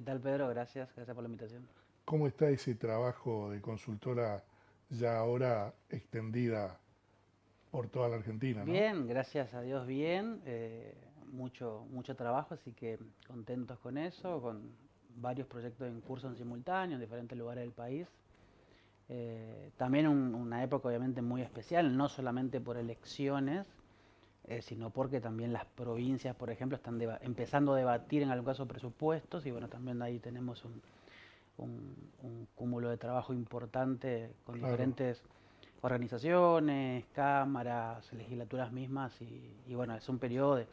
¿Qué tal, Pedro? Gracias por la invitación. ¿Cómo está ese trabajo de consultora ya ahora extendida por toda la Argentina, no? Bien, gracias a Dios, bien. Mucho trabajo, así que contentos con eso, con varios proyectos en curso en simultáneo en diferentes lugares del país. También una época obviamente muy especial, no solamente por elecciones, sino porque también las provincias, por ejemplo, están empezando a debatir en algún caso presupuestos y bueno, también ahí tenemos un cúmulo de trabajo importante con Claro. diferentes organizaciones, cámaras, legislaturas mismas y bueno, es un periodo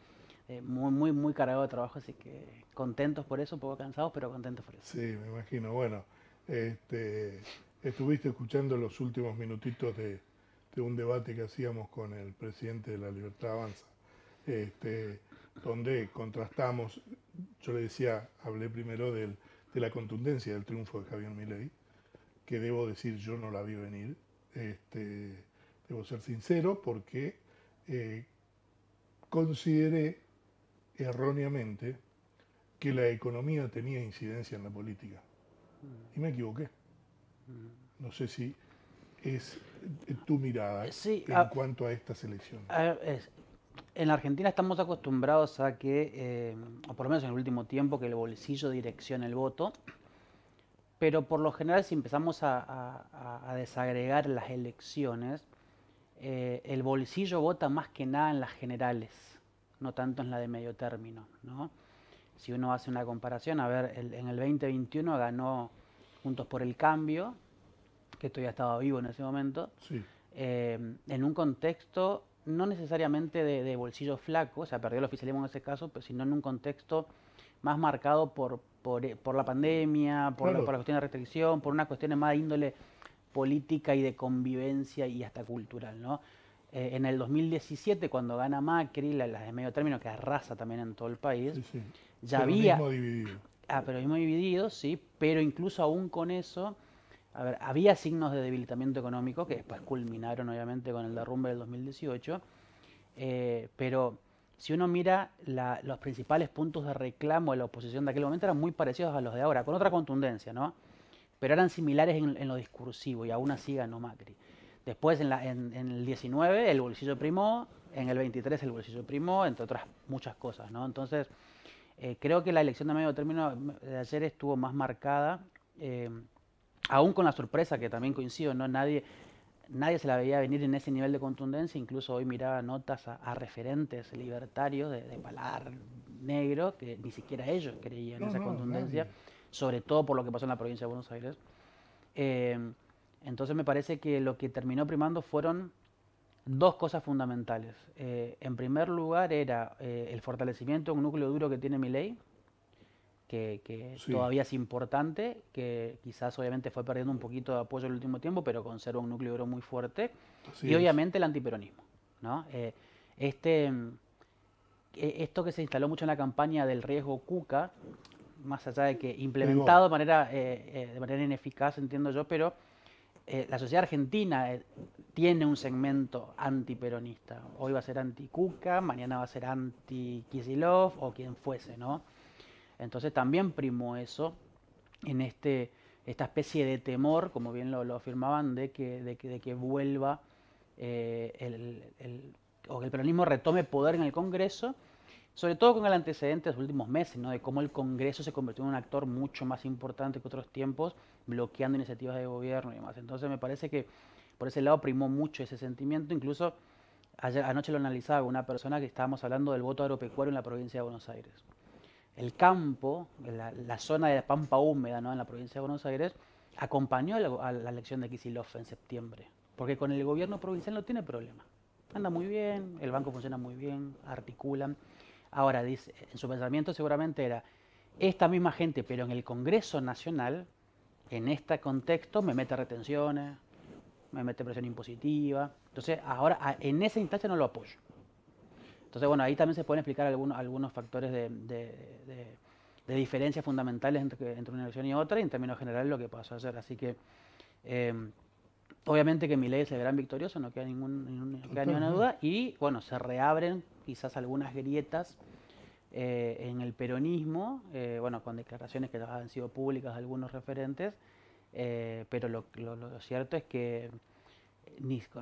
muy cargado de trabajo, así que contentos por eso, un poco cansados, pero contentos por eso. Sí, me imagino. Bueno, este, estuviste escuchando los últimos minutitos de un debate que hacíamos con el presidente de La Libertad Avanza, este, donde contrastamos, yo le decía, hablé primero de la contundencia del triunfo de Javier Milei, que debo decir yo no la vi venir. Debo ser sincero porque eh, consideré erróneamente que la economía tenía incidencia en la política. Y me equivoqué. No sé si es tu mirada Sí, en cuanto a estas elecciones. en la Argentina estamos acostumbrados a que, o por lo menos en el último tiempo, que el bolsillo direccione el voto, pero por lo general si empezamos a desagregar las elecciones, el bolsillo vota más que nada en las generales, no tanto en la de medio término, ¿no? Si uno hace una comparación, a ver, en el 2021 ganó Juntos por el Cambio, que todavía estaba vivo en ese momento, Sí, en un contexto no necesariamente de bolsillo flaco, o sea, perdió el oficialismo en ese caso, pero sino en un contexto más marcado por la pandemia, por claro, la cuestión de restricción, por unas cuestiones más de índole política y de convivencia y hasta cultural, ¿no? En el 2017, cuando gana Macri, la de medio término, que arrasa también en todo el país, sí, sí. ya había, Peronismo dividido. peronismo dividido, sí, pero incluso aún con eso, a ver, había signos de debilitamiento económico que después culminaron obviamente con el derrumbe del 2018, pero si uno mira los principales puntos de reclamo de la oposición de aquel momento eran muy parecidos a los de ahora, con otra contundencia, ¿no? Pero eran similares en lo discursivo y aún así ganó Macri. Después en el 19 el bolsillo primó, en el 23 el bolsillo primó, entre otras muchas cosas, ¿no? Entonces, creo que la elección de medio término de ayer estuvo más marcada, eh, aún con la sorpresa que también coincido, ¿no? Nadie se la veía venir en ese nivel de contundencia, incluso hoy miraba notas a referentes libertarios de paladar negro, que ni siquiera ellos creían en No, esa no, contundencia, nadie. sobre todo por lo que pasó en la provincia de Buenos Aires. Eh, entonces me parece que lo que terminó primando fueron dos cosas fundamentales. En primer lugar era el fortalecimiento de un núcleo duro que tiene Milei, que Sí, todavía es importante, que quizás obviamente fue perdiendo un poquito de apoyo en el último tiempo, pero conserva un núcleo duro muy fuerte, así y es. obviamente el antiperonismo, ¿no? Este, Esto que se instaló mucho en la campaña del riesgo Cuca, más allá de que Pegó. implementado de manera ineficaz, entiendo yo, pero la sociedad argentina tiene un segmento antiperonista. Hoy va a ser anti-Cuca, mañana va a ser anti-Kicillof o quien fuese, ¿no? Entonces también primó eso en esta especie de temor, como bien lo afirmaban, de que vuelva o que el peronismo retome poder en el Congreso, sobre todo con el antecedente de los últimos meses, ¿no? De cómo el Congreso se convirtió en un actor mucho más importante que otros tiempos, bloqueando iniciativas de gobierno y demás. Entonces me parece que por ese lado primó mucho ese sentimiento, incluso anoche lo analizaba con una persona que estábamos hablando del voto agropecuario en la provincia de Buenos Aires. El campo, la zona de la pampa húmeda, ¿no? En la provincia de Buenos Aires, acompañó a la elección de Kicillof en septiembre, porque con el gobierno provincial no tiene problema. Anda muy bien, el banco funciona muy bien, articulan. Ahora, dice, en su pensamiento seguramente era, esta misma gente, pero en el Congreso Nacional, en este contexto, me mete retenciones, me mete presión impositiva. Entonces, ahora, en esa instancia no lo apoyo. Entonces, bueno, ahí también se pueden explicar algunos factores de diferencias fundamentales entre una elección y otra, y en términos generales lo que pasó ayer. Así que, eh, obviamente que Milei es el gran victorioso, no queda, no queda ninguna Total, no. duda, y bueno, se reabren quizás algunas grietas en el peronismo, bueno, con declaraciones que ya han sido públicas de algunos referentes, pero lo cierto es que,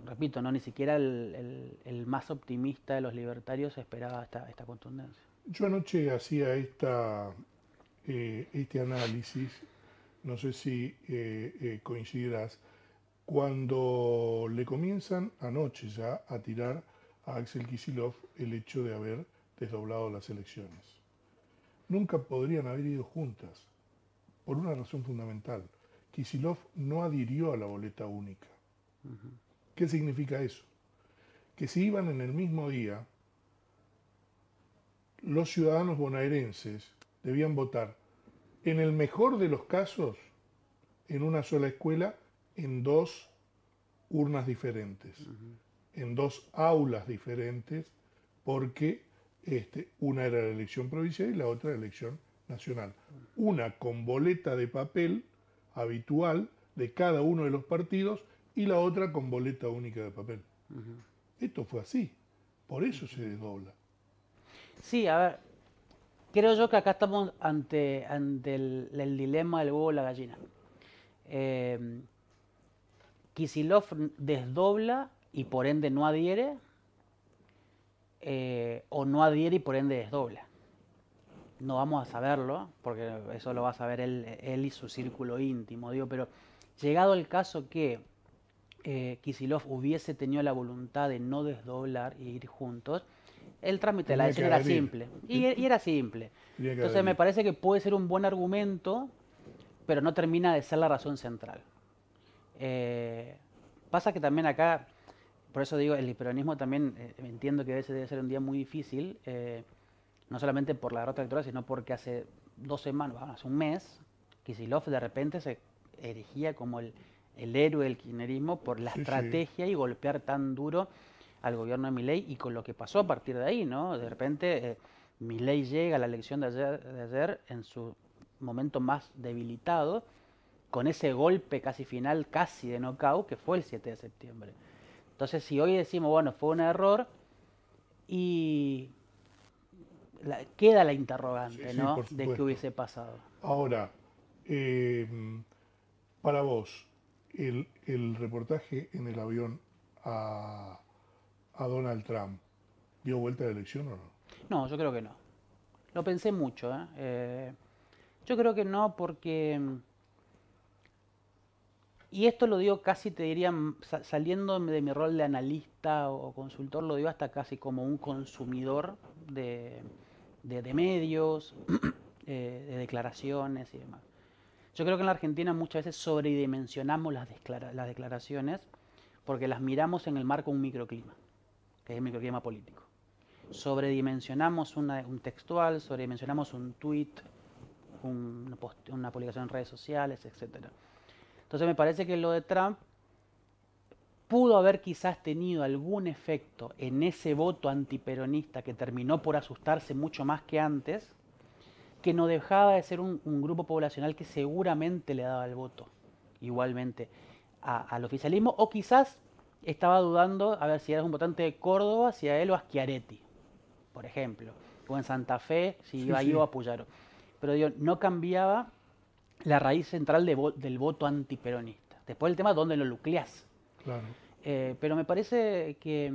repito, ¿no? Ni siquiera el más optimista de los libertarios esperaba esta contundencia. Yo anoche hacía este análisis, no sé si coincidirás, cuando le comienzan anoche ya a tirar a Axel Kicillof el hecho de haber desdoblado las elecciones. Nunca podrían haber ido juntas, por una razón fundamental. Kicillof no adhirió a la boleta única. ¿Qué significa eso? Que si iban en el mismo día, los ciudadanos bonaerenses debían votar, en el mejor de los casos, en una sola escuela, en dos urnas diferentes, en dos aulas diferentes, porque una era la elección provincial y la otra la elección nacional. Una con boleta de papel habitual de cada uno de los partidos y la otra con boleta única de papel. Esto fue así, por eso se desdobla. Sí, a ver, creo yo que acá estamos ante el dilema del huevo o la gallina. Kicillof desdobla y por ende no adhiere, o no adhiere y por ende desdobla. No vamos a saberlo, porque eso lo va a saber él y su círculo íntimo, digo, pero llegado el caso que Kicillof hubiese tenido la voluntad de no desdoblar e ir juntos, el trámite de la Tenía que elección era adherir. simple. Y era simple. Tenía que Entonces me adherir. parece que puede ser un buen argumento, pero no termina de ser la razón central. Pasa que también acá, por eso digo, el peronismo también entiendo que ese debe ser un día muy difícil, no solamente por la derrota electoral, sino porque hace 2 semanas, bueno, hace un mes, Kicillof de repente se erigía como el héroe del kirchnerismo por la Sí, sí, estrategia y golpear tan duro al gobierno de Milei y con lo que pasó a partir de ahí, ¿no? De repente Milei llega a la elección de ayer en su momento más debilitado, con ese golpe casi final, casi de knockout, que fue el 7 de septiembre. Entonces, si hoy decimos, bueno, fue un error, y queda la sí, interrogante, sí, ¿no? por De qué supuesto. hubiese pasado. Ahora, eh, para vos, el reportaje en el avión a Donald Trump, ¿dio vuelta a la elección o no? No, yo creo que no. Lo pensé mucho, ¿eh? Yo creo que no porque, y esto lo digo casi, te diría, saliendo de mi rol de analista o consultor, lo digo hasta casi como un consumidor de, de medios, de declaraciones y demás. Yo creo que en la Argentina muchas veces sobredimensionamos las declaraciones porque las miramos en el marco de un microclima, que es el microclima político. Sobredimensionamos un textual, sobredimensionamos un tweet, una publicación en redes sociales, etcétera. Entonces me parece que lo de Trump pudo haber quizás tenido algún efecto en ese voto antiperonista que terminó por asustarse mucho más que antes, que no dejaba de ser un grupo poblacional que seguramente le daba el voto igualmente al oficialismo, o quizás estaba dudando a ver si eras un votante de Córdoba, si a él o a Schiaretti, por ejemplo, o en Santa Fe, si Sí, iba yo sí, a Puyaro. Pero digo, no cambiaba la raíz central del voto antiperonista. Después el tema, ¿dónde lo nucleás? claro. Pero me parece que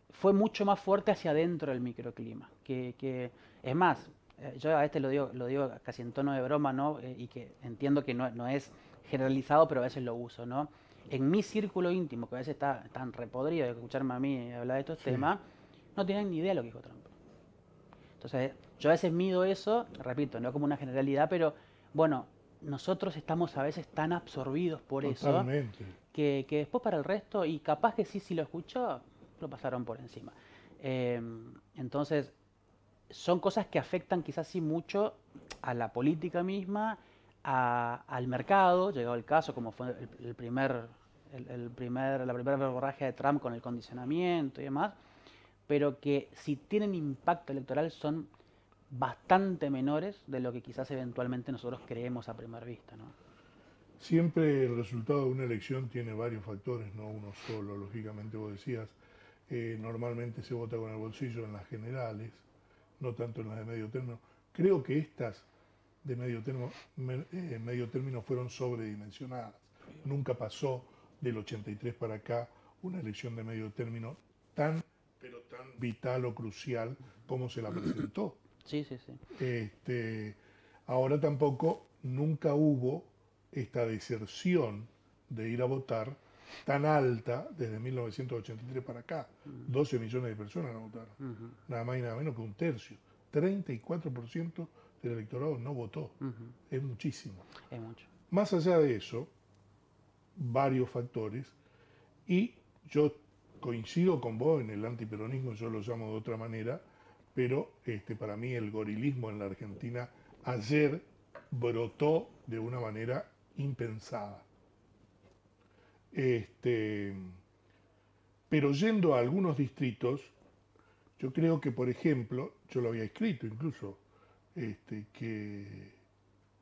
fue mucho más fuerte hacia adentro del microclima. Es más, yo a este lo digo casi en tono de broma, ¿no? Y que entiendo que no es generalizado, pero a veces lo uso, ¿no? En mi círculo íntimo, que a veces está tan repodrido de escucharme a mí hablar de estos Sí, temas, no tienen ni idea de lo que dijo Trump. Entonces, yo a veces mido eso, repito, no como una generalidad, pero bueno, nosotros estamos a veces tan absorbidos por eso totalmente. que después para el resto, y capaz que sí, si lo escuchó, lo pasaron por encima. Eh, entonces, son cosas que afectan quizás sí mucho a la política misma, al mercado, llegado el caso, como fue la primera verborragia de Trump con el condicionamiento y demás, pero que si tienen impacto electoral son bastante menores de lo que quizás eventualmente nosotros creemos a primera vista, ¿no? Siempre el resultado de una elección tiene varios factores, no uno solo. Lógicamente vos decías, normalmente se vota con el bolsillo en las generales, no tanto en las de medio término. Creo que estas de medio término fueron sobredimensionadas. Nunca pasó del 83 para acá una elección de medio término pero tan vital o crucial como se la presentó. Sí, sí, sí. Ahora tampoco, nunca hubo esta deserción de ir a votar tan alta desde 1983 para acá. 12 millones de personas no votaron. Nada más y nada menos que un tercio. 34% del electorado no votó. Es muchísimo. Es mucho. Más allá de eso, varios factores, y yo coincido con vos en el antiperonismo, yo lo llamo de otra manera, pero para mí el gorilismo en la Argentina ayer brotó de una manera impensada. Pero yendo a algunos distritos, yo creo que, por ejemplo, yo lo había escrito incluso, que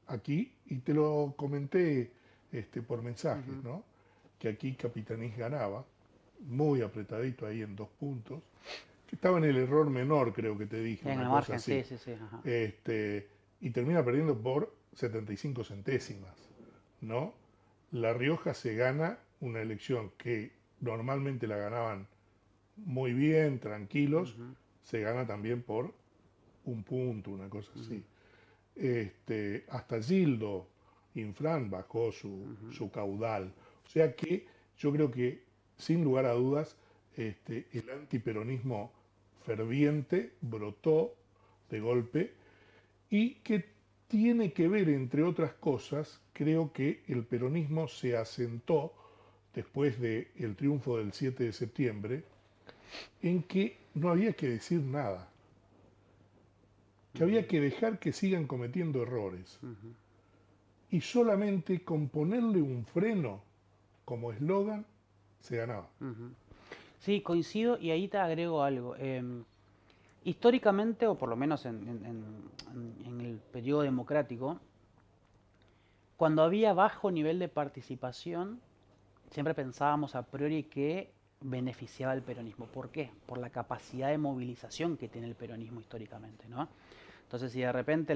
aquí, y te lo comenté por mensajes, ¿no? Que aquí Capitanís ganaba, muy apretadito ahí en 2 puntos, que estaba en el error menor, creo que te dije. En una el cosa margen, así. sí, sí, sí. Ajá. Y termina perdiendo por 75 centésimas, ¿no? La Rioja se gana una elección que normalmente la ganaban muy bien, tranquilos, se gana también por 1 punto, una cosa así. Hasta Gildo Infran bajó su caudal. O sea que yo creo que, sin lugar a dudas, el antiperonismo ferviente brotó de golpe y que tiene que ver, entre otras cosas, creo que el peronismo se asentó después del triunfo del 7 de septiembre, en que no había que decir nada, que había que dejar que sigan cometiendo errores. Y solamente con ponerle un freno como eslogan se ganaba. Sí, coincido y ahí te agrego algo. Históricamente, o por lo menos en el periodo democrático, cuando había bajo nivel de participación, siempre pensábamos a priori que beneficiaba al peronismo. ¿Por qué? Por la capacidad de movilización que tiene el peronismo históricamente, ¿no? Entonces, si de repente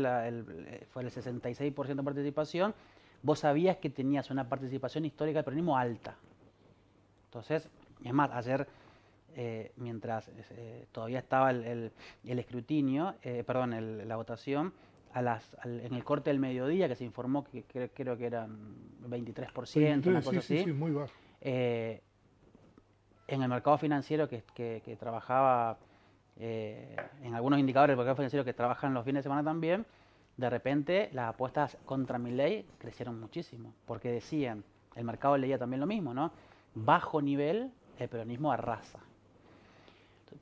fue el 66% de participación, vos sabías que tenías una participación histórica del peronismo alta. Entonces, es más, ayer, mientras todavía estaba el escrutinio, la votación, en el corte del mediodía, que se informó que creo que eran 23%, una cosa así. Sí, muy bajo. En el mercado financiero que trabajaba, en algunos indicadores del mercado financiero que trabajan los fines de semana también, de repente las apuestas contra Milei crecieron muchísimo, porque decían, el mercado leía también lo mismo, ¿no? Bajo nivel, el peronismo arrasa.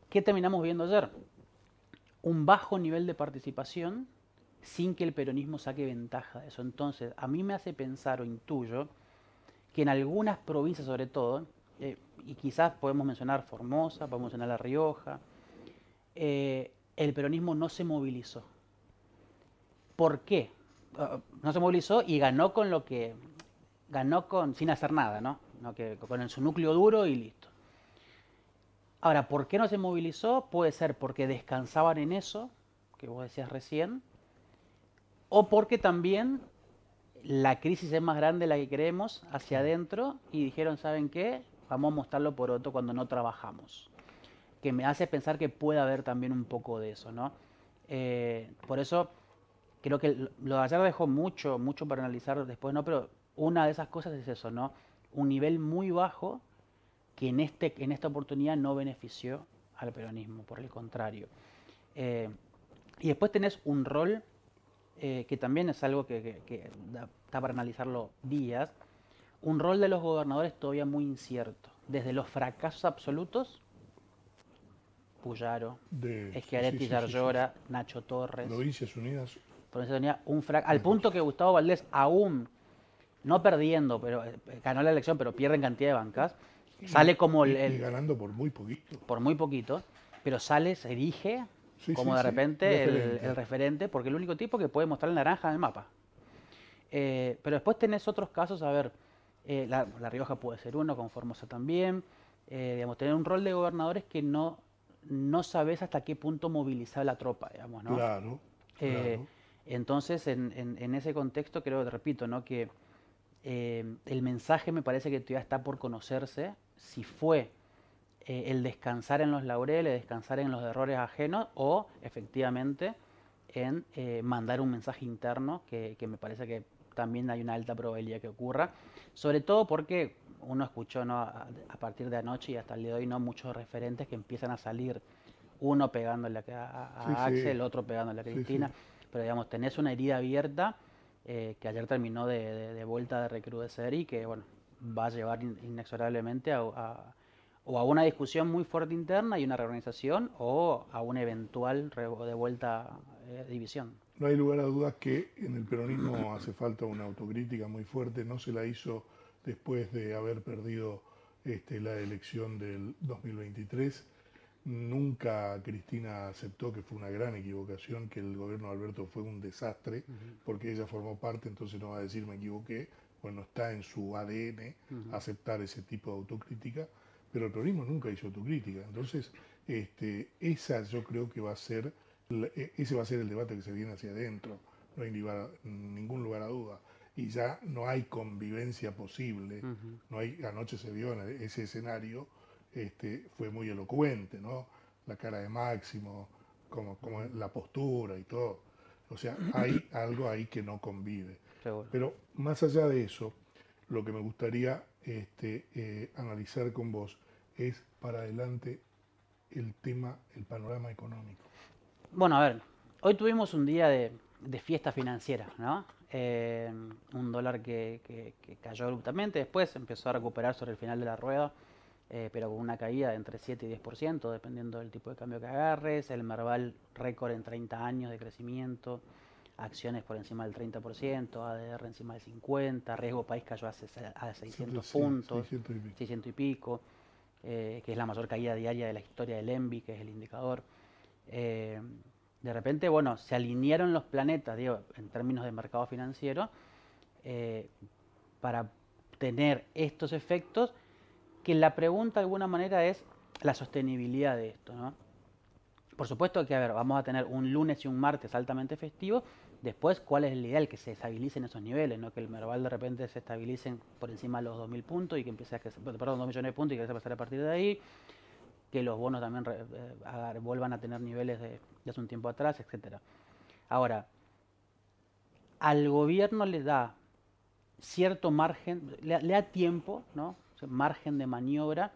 ¿Qué terminamos viendo ayer? Un bajo nivel de participación sin que el peronismo saque ventaja de eso. Entonces, a mí me hace pensar o intuyo que en algunas provincias sobre todo, y quizás podemos mencionar Formosa, podemos mencionar La Rioja, el peronismo no se movilizó. ¿Por qué? No se movilizó y ganó con lo que ganó sin hacer nada, ¿no? Con su núcleo duro y listo. Ahora, ¿por qué no se movilizó? Puede ser porque descansaban en eso, que vos decías recién, o porque también la crisis es más grande de la que creemos hacia adentro y dijeron, ¿saben qué? Vamos a mostrarlo por otro cuando no trabajamos. Que me hace pensar que puede haber también un poco de eso, ¿no? Por eso creo que lo de ayer dejó mucho para analizar después, ¿no? Pero una de esas cosas es eso, ¿no? Un nivel muy bajo que en esta oportunidad no benefició al peronismo, por el contrario. Y después tenés un rol que también es algo que está para analizarlo días, un rol de los gobernadores todavía muy incierto. Desde los fracasos absolutos, Puyaro, Schiaretti, Yarlora, Nacho Torres. Provincias Unidas. Al punto que Gustavo Valdés, aún no perdiendo, pero ganó la elección, pero pierde en cantidad de bancas, sale como y ganando por muy poquito. Por muy poquito, pero se erige como de repente el referente, porque es el único tipo que puede mostrar el naranja en el mapa. Pero después tenés otros casos, a ver, la Rioja puede ser uno, con Formosa también, digamos, tener un rol de gobernadores que no no sabes hasta qué punto movilizar la tropa, digamos, ¿no? Claro, Eh, claro. entonces, en ese contexto, creo, te repito, ¿no? Que el mensaje me parece que todavía está por conocerse si fue el descansar en los laureles, descansar en los errores ajenos o efectivamente en mandar un mensaje interno que me parece que también hay una alta probabilidad que ocurra, sobre todo porque uno escuchó, ¿no? A partir de anoche y hasta el día de hoy, ¿no? Muchos referentes que empiezan a salir, uno pegándole Sí, a sí, Axel, otro pegándole a sí, sí. Cristina, pero digamos, tenés una herida abierta que ayer terminó de vuelta de recrudecer y que, bueno, va a llevar inexorablemente o a una discusión muy fuerte interna y una reorganización o a una eventual de vuelta división. No hay lugar a dudas que en el peronismo hace falta una autocrítica muy fuerte. No se la hizo después de haber perdido la elección del 2023. Nunca Cristina aceptó que fue una gran equivocación, que el gobierno de Alberto fue un desastre, Uh -huh, porque ella formó parte, entonces no va a decir me equivoqué. Bueno, está en su ADN uh -huh. aceptar ese tipo de autocrítica, pero el peronismo nunca hizo autocrítica. Entonces, esa yo creo que va a ser, ese va a ser el debate que se viene hacia adentro, no hay ningún lugar a duda. Y ya no hay convivencia posible, Uh -huh. no hay, anoche se vio en ese escenario, fue muy elocuente, ¿no? La cara de Máximo, como la postura y todo. O sea, hay algo ahí que no convive. Seguro. Pero más allá de eso, lo que me gustaría analizar con vos es para adelante el tema, el panorama económico. Bueno, a ver, hoy tuvimos un día de fiesta financiera, ¿no? Un dólar que cayó abruptamente, después empezó a recuperar sobre el final de la rueda, pero con una caída de entre 7 y 10%, dependiendo del tipo de cambio que agarres, el Merval récord en 30 años de crecimiento, acciones por encima del 30%, ADR encima del 50%, riesgo país cayó a 600 Sí, puntos, 600 y pico. 600 y pico, que es la mayor caída diaria de la historia del ENVI, que es el indicador. Eh, de repente, bueno, se alinearon los planetas, digo, en términos de mercado financiero, eh, para tener estos efectos, que la pregunta de alguna manera es la sostenibilidad de esto, ¿no? Por supuesto que, a ver, vamos a tener un lunes y un martes altamente festivos. Después, ¿cuál es el ideal? Que se estabilicen esos niveles, ¿no? Que el Merval de repente se estabilicen por encima de los 2.000 puntos y que empiece a crecer, perdón, 2 millones de puntos y que empiece a pasar a partir de ahí. Que los bonos también vuelvan a tener niveles de hace un tiempo atrás, etcétera. Ahora, al gobierno le da cierto margen, le da tiempo, ¿no? O sea, margen de maniobra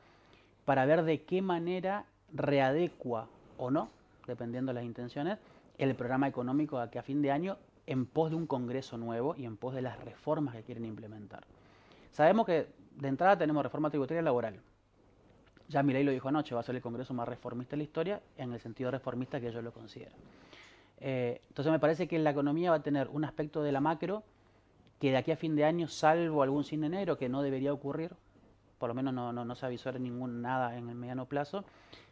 para ver de qué manera readecua o no, dependiendo de las intenciones, el programa económico a que a fin de año en pos de un Congreso nuevo y en pos de las reformas que quieren implementar. Sabemos que de entrada tenemos reforma tributaria y laboral. Ya Milei lo dijo anoche, va a ser el Congreso más reformista de la historia, en el sentido reformista que yo lo considero. Entonces me parece que la economía va a tener un aspecto de la macro que de aquí a fin de año, salvo algún cisne negro que no debería ocurrir, por lo menos no se avisó ningún nada en el mediano plazo,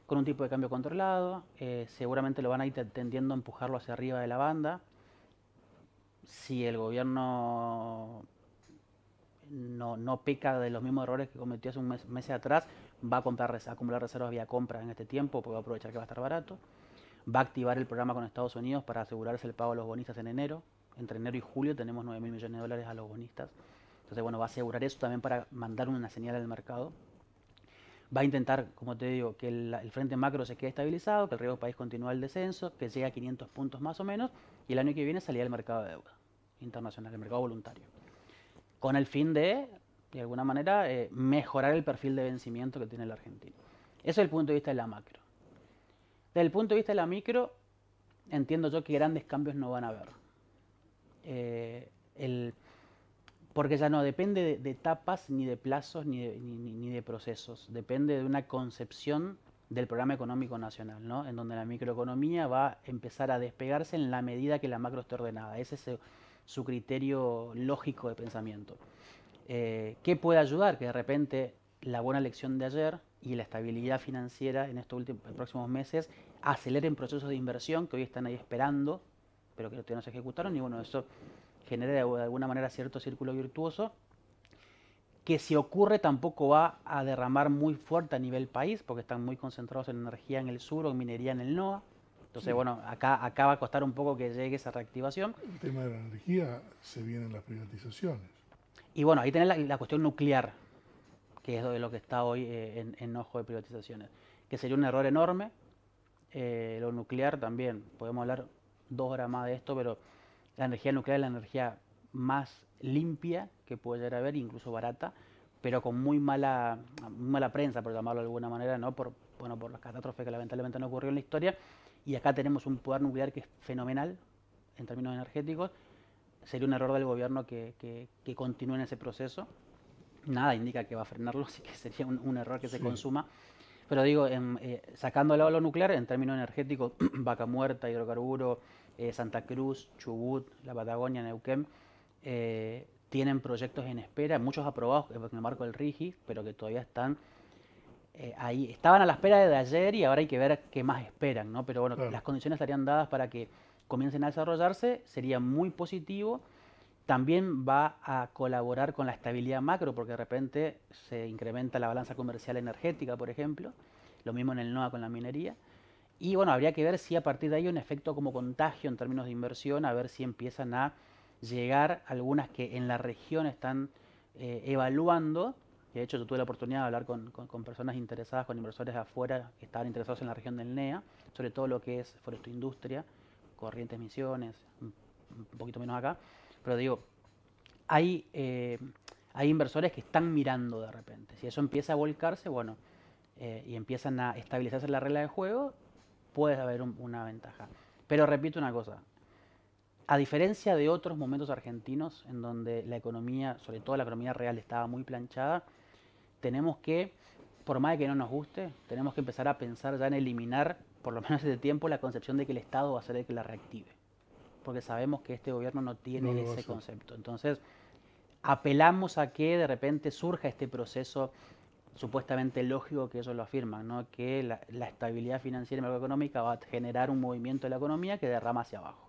con un tipo de cambio controlado, seguramente lo van a ir tendiendo a empujarlo hacia arriba de la banda. Si el gobierno no peca de los mismos errores que cometió hace un mes atrás, va a acumular reservas vía compra en este tiempo, porque va a aprovechar que va a estar barato. Va a activar el programa con Estados Unidos para asegurarse el pago a los bonistas en enero. Entre enero y julio tenemos 9.000 millones de dólares a los bonistas. Entonces, bueno, va a asegurar eso también para mandar una señal al mercado. Va a intentar, como te digo, que el frente macro se quede estabilizado, que el riesgo país continúe el descenso, que llegue a 500 puntos más o menos, y el año que viene salir al mercado de deuda internacional, el mercado voluntario, con el fin de alguna manera, mejorar el perfil de vencimiento que tiene la Argentina. Eso es el punto de vista de la macro. Desde el punto de vista de la micro, entiendo yo que grandes cambios no van a haber. Porque ya no depende de etapas, ni de plazos, ni de procesos. Depende de una concepción del programa económico nacional, ¿no? En donde la microeconomía va a empezar a despegarse en la medida que la macro esté ordenada. Ese es su criterio lógico de pensamiento. ¿Qué puede ayudar? Que de repente la buena elección de ayer y la estabilidad financiera en estos próximos meses aceleren procesos de inversión que hoy están ahí esperando, pero que todavía no se ejecutaron, y bueno, eso genera de alguna manera cierto círculo virtuoso que si ocurre tampoco va a derramar muy fuerte a nivel país, porque están muy concentrados en energía en el sur o en minería en el NOA. Entonces, Sí. bueno, acá va a costar un poco que llegue esa reactivación. El tema de la energía, se vienen las privatizaciones. Y bueno, ahí tenés la cuestión nuclear, que es de lo que está hoy en ojo de privatizaciones, que sería un error enorme. Lo nuclear también, podemos hablar 2 horas más de esto, pero la energía nuclear es la energía más limpia que puede llegar a haber, incluso barata, pero con muy mala prensa, por llamarlo de alguna manera, ¿no? Bueno, por las catástrofes que lamentablemente han ocurrido en la historia. Y acá tenemos un poder nuclear que es fenomenal en términos energéticos. Sería un error del gobierno que continúe en ese proceso. Nada indica que va a frenarlo, así que sería un error que se Sí. consuma. Pero digo, sacando al lado lo nuclear, en términos energéticos, Vaca Muerta, hidrocarburo, Santa Cruz, Chubut, la Patagonia, Neuquén, tienen proyectos en espera, muchos aprobados en el marco del RIGI, pero que todavía están ahí. Estaban a la espera de ayer y ahora hay que ver qué más esperan, ¿no? Pero bueno, Claro. las condiciones estarían dadas para que comiencen a desarrollarse, sería muy positivo. También va a colaborar con la estabilidad macro, porque de repente se incrementa la balanza comercial energética, por ejemplo. Lo mismo en el NOA con la minería. Y bueno, habría que ver si a partir de ahí hay un efecto como contagio en términos de inversión, a ver si empiezan a llegar algunas que en la región están evaluando. De hecho, yo tuve la oportunidad de hablar con personas interesadas, con inversores de afuera que estaban interesados en la región del NEA, sobre todo lo que es forestoindustria, Corrientes Misiones, un poquito menos acá. Pero digo, hay, hay inversores que están mirando de repente. Si eso empieza a volcarse, bueno, y empiezan a estabilizarse la regla de juego, puede haber una ventaja. Pero repito una cosa, a diferencia de otros momentos argentinos en donde la economía, sobre todo la economía real, estaba muy planchada, tenemos que, por más de que no nos guste, tenemos que empezar a pensar ya en eliminar, por lo menos de tiempo, la concepción de que el Estado va a ser el que la reactive. Porque sabemos que este gobierno no No tiene lo va a ese hacer. concepto. Entonces, apelamos a que de repente surja este proceso supuestamente lógico que ellos lo afirman, ¿no? Que la estabilidad financiera y macroeconómica va a generar un movimiento de la economía que derrama hacia abajo.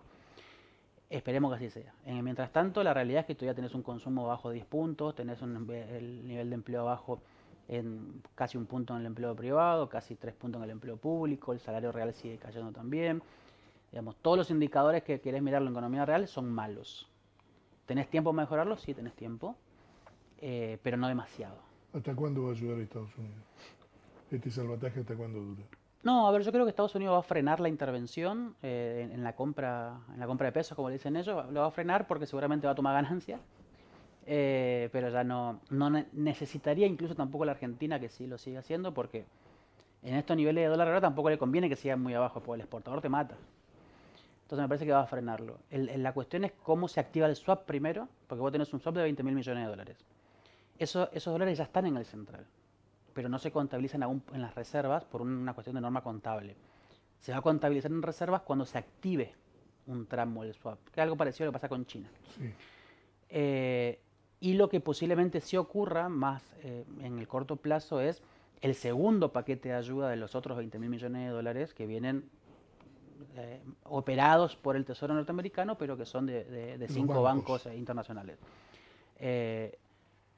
Esperemos que así sea. Mientras tanto, la realidad es que todavía tenés un consumo bajo de 10 puntos, tenés el nivel de empleo bajo en casi 1 punto en el empleo privado, casi 3 puntos en el empleo público, el salario real sigue cayendo también. Digamos, todos los indicadores que querés mirarlo en economía real son malos. ¿Tenés tiempo para mejorarlo? Sí, tenés tiempo, pero no demasiado. ¿Hasta cuándo va a ayudar a Estados Unidos? ¿Este salvataje hasta cuándo dura? No, a ver, yo creo que Estados Unidos va a frenar la intervención en la compra de pesos, como le dicen ellos, lo va a frenar porque seguramente va a tomar ganancias, pero ya no necesitaría incluso tampoco la Argentina que sí lo siga haciendo, porque en estos niveles de dólar ahora tampoco le conviene que siga muy abajo, porque el exportador te mata. Entonces me parece que va a frenarlo. La cuestión es cómo se activa el swap primero, porque vos tenés un swap de 20 mil millones de dólares. Esos dólares ya están en el central, pero no se contabilizan aún en las reservas por una cuestión de norma contable. Se va a contabilizar en reservas cuando se active un tramo del swap, que es algo parecido a lo que pasa con China. Sí. Y lo que posiblemente sí ocurra más en el corto plazo es el segundo paquete de ayuda de los otros 20 mil millones de dólares que vienen operados por el Tesoro norteamericano, pero que son de Los 5 bancos. bancos internacionales.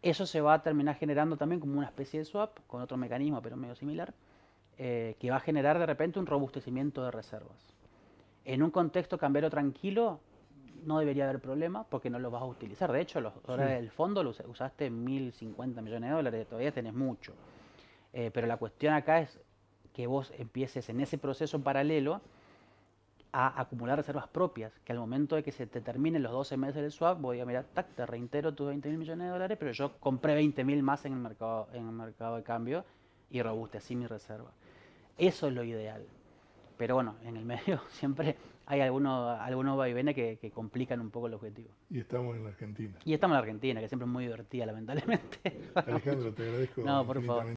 Eso se va a terminar generando también como una especie de swap, con otro mecanismo, pero medio similar, que va a generar de repente un robustecimiento de reservas. En un contexto cambiario tranquilo, no debería haber problema porque no los vas a utilizar. De hecho, los dólares Sí. del fondo los usaste 1.050 millones de dólares, todavía tenés mucho. Pero la cuestión acá es que vos empieces en ese proceso paralelo a acumular reservas propias, que al momento de que se te terminen los 12 meses del swap, voy a mirar, tac, te reintero tus 20 mil millones de dólares, pero yo compré 20 mil más en el mercado de cambio y robustecí mi reserva. Eso es lo ideal. Pero bueno, en el medio siempre hay algunos vaivenes que complican un poco el objetivo. Y estamos en la Argentina. Y estamos en la Argentina, que siempre es muy divertida, lamentablemente. Alejandro, te agradezco No, por favor. infinitamente.